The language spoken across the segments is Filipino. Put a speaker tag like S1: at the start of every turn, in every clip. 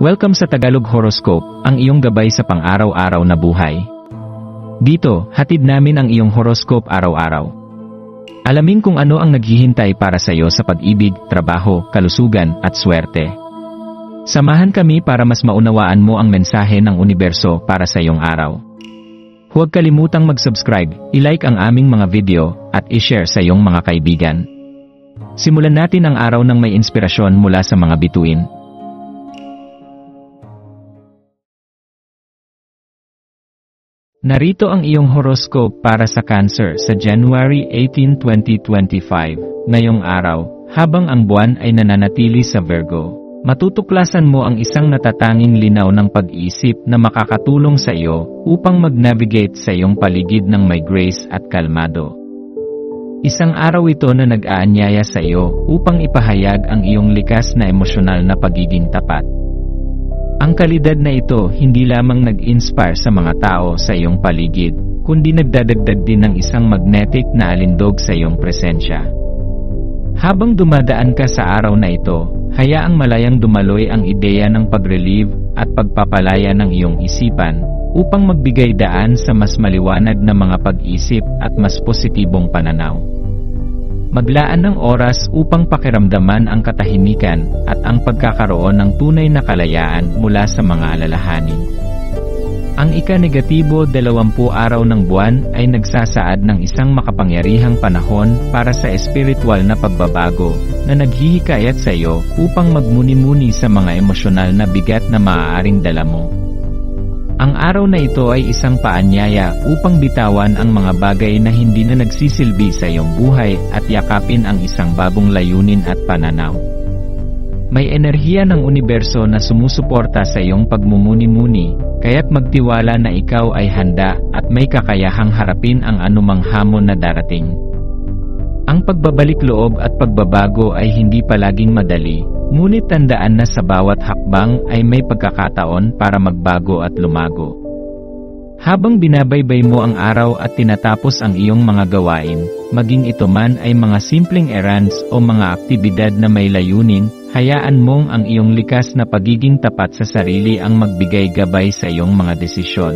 S1: Welcome sa Tagalog Horoscope, ang iyong gabay sa pang-araw-araw na buhay. Dito, hatid namin ang iyong horoscope araw-araw. Alamin kung ano ang naghihintay para sa iyo sa pag-ibig, trabaho, kalusugan, at swerte. Samahan kami para mas maunawaan mo ang mensahe ng universo para sa iyong araw. Huwag kalimutang mag-subscribe, i-like ang aming mga video, at i-share sa iyong mga kaibigan. Simulan natin ang araw ng may inspirasyon mula sa mga bituin. Narito ang iyong horoscope para sa Cancer sa January 18, 2025. Ngayong araw, habang ang buwan ay nananatili sa Virgo, matutuklasan mo ang isang natatanging linaw ng pag-iisip na makakatulong sa iyo upang mag-navigate sa iyong paligid ng may grace at kalmado. Isang araw ito na nag-aanyaya sa iyo upang ipahayag ang iyong likas na emosyonal na pagiging tapat. Ang kalidad na ito hindi lamang nag-inspire sa mga tao sa iyong paligid, kundi nagdadagdag din ng isang magnetic na alindog sa iyong presensya. Habang dumadaan ka sa araw na ito, hayaang malayang dumaloy ang ideya ng pag-relieve at pagpapalaya ng iyong isipan upang magbigay daan sa mas maliwanag na mga pag-isip at mas positibong pananaw. Maglaan ng oras upang pakiramdaman ang katahimikan at ang pagkakaroon ng tunay na kalayaan mula sa mga alalahanin. Ang ika-negatibo 20 araw ng buwan ay nagsasaad ng isang makapangyarihang panahon para sa espiritual na pagbabago na naghihikayat sa iyo upang magmuni-muni sa mga emosyonal na bigat na maaaring dala mo. Ang araw na ito ay isang paanyaya upang bitawan ang mga bagay na hindi na nagsisilbi sa iyong buhay at yakapin ang isang bagong layunin at pananaw. May enerhiya ng universo na sumusuporta sa iyong pagmumuni-muni, kaya't magtiwala na ikaw ay handa at may kakayahang harapin ang anumang hamon na darating. Ang pagbabalik loob at pagbabago ay hindi palaging madali, ngunit tandaan na sa bawat hakbang ay may pagkakataon para magbago at lumago. Habang binabaybay mo ang araw at tinatapos ang iyong mga gawain, maging ito man ay mga simpleng errands o mga aktibidad na may layunin, hayaan mong ang iyong likas na pagiging tapat sa sarili ang magbigay gabay sa iyong mga desisyon.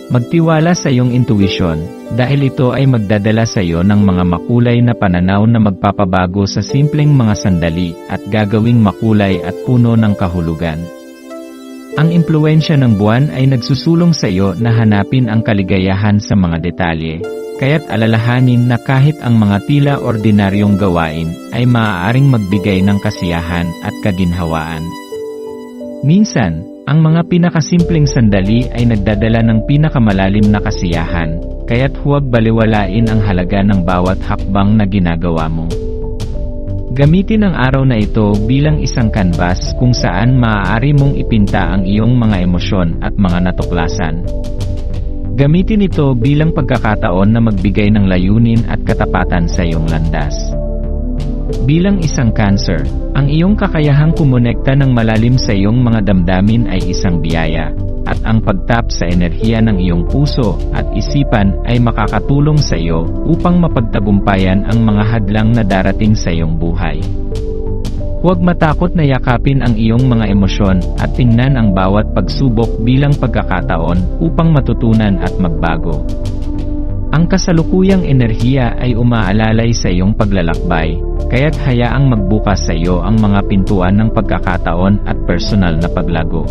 S1: Magtiwala sa iyong intuition, dahil ito ay magdadala sa iyo ng mga makulay na pananaw na magpapabago sa simpleng mga sandali at gagawing makulay at puno ng kahulugan. Ang impluwensya ng buwan ay nagsusulong sa iyo na hanapin ang kaligayahan sa mga detalye, kaya't alalahanin na kahit ang mga tila ordinaryong gawain ay maaaring magbigay ng kasiyahan at kaginhawaan. Minsan, ang mga pinakasimpleng sandali ay nagdadala ng pinakamalalim na kasiyahan, kaya't huwag baliwalain ang halaga ng bawat hakbang na ginagawa mo. Gamitin ang araw na ito bilang isang canvas kung saan maaari mong ipinta ang iyong mga emosyon at mga natuklasan. Gamitin ito bilang pagkakataon na magbigay ng layunin at katapatan sa iyong landas. Bilang isang Cancer, ang iyong kakayahang kumonekta ng malalim sa iyong mga damdamin ay isang biyaya, at ang pagtap sa enerhiya ng iyong puso at isipan ay makakatulong sa iyo upang mapagtagumpayan ang mga hadlang na darating sa iyong buhay. Huwag matakot na yakapin ang iyong mga emosyon at tingnan ang bawat pagsubok bilang pagkakataon upang matutunan at magbago. Ang kasalukuyang enerhiya ay umaalalay sa iyong paglalakbay, kaya't hayaang magbukas sa iyo ang mga pintuan ng pagkakataon at personal na paglago.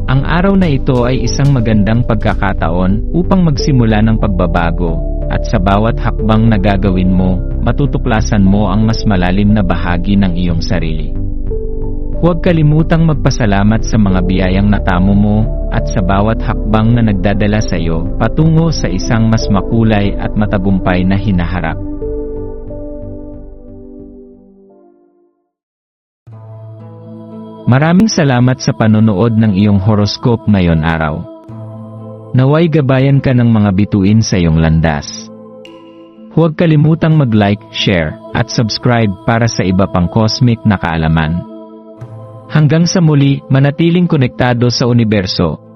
S1: Ang araw na ito ay isang magandang pagkakataon upang magsimula ng pagbabago, at sa bawat hakbang na gagawin mo, matutuklasan mo ang mas malalim na bahagi ng iyong sarili. Huwag kalimutang magpasalamat sa mga biyayang natamo mo, at sa bawat hakbang na nagdadala sa iyo patungo sa isang mas makulay at matagumpay na hinaharap. Maraming salamat sa panonood ng iyong horoscope ngayon araw. Naway gabayan ka ng mga bituin sa iyong landas. Huwag kalimutang mag-like, share, at subscribe para sa iba pang cosmic na kaalaman. Hanggang sa muli, manatiling konektado sa universo.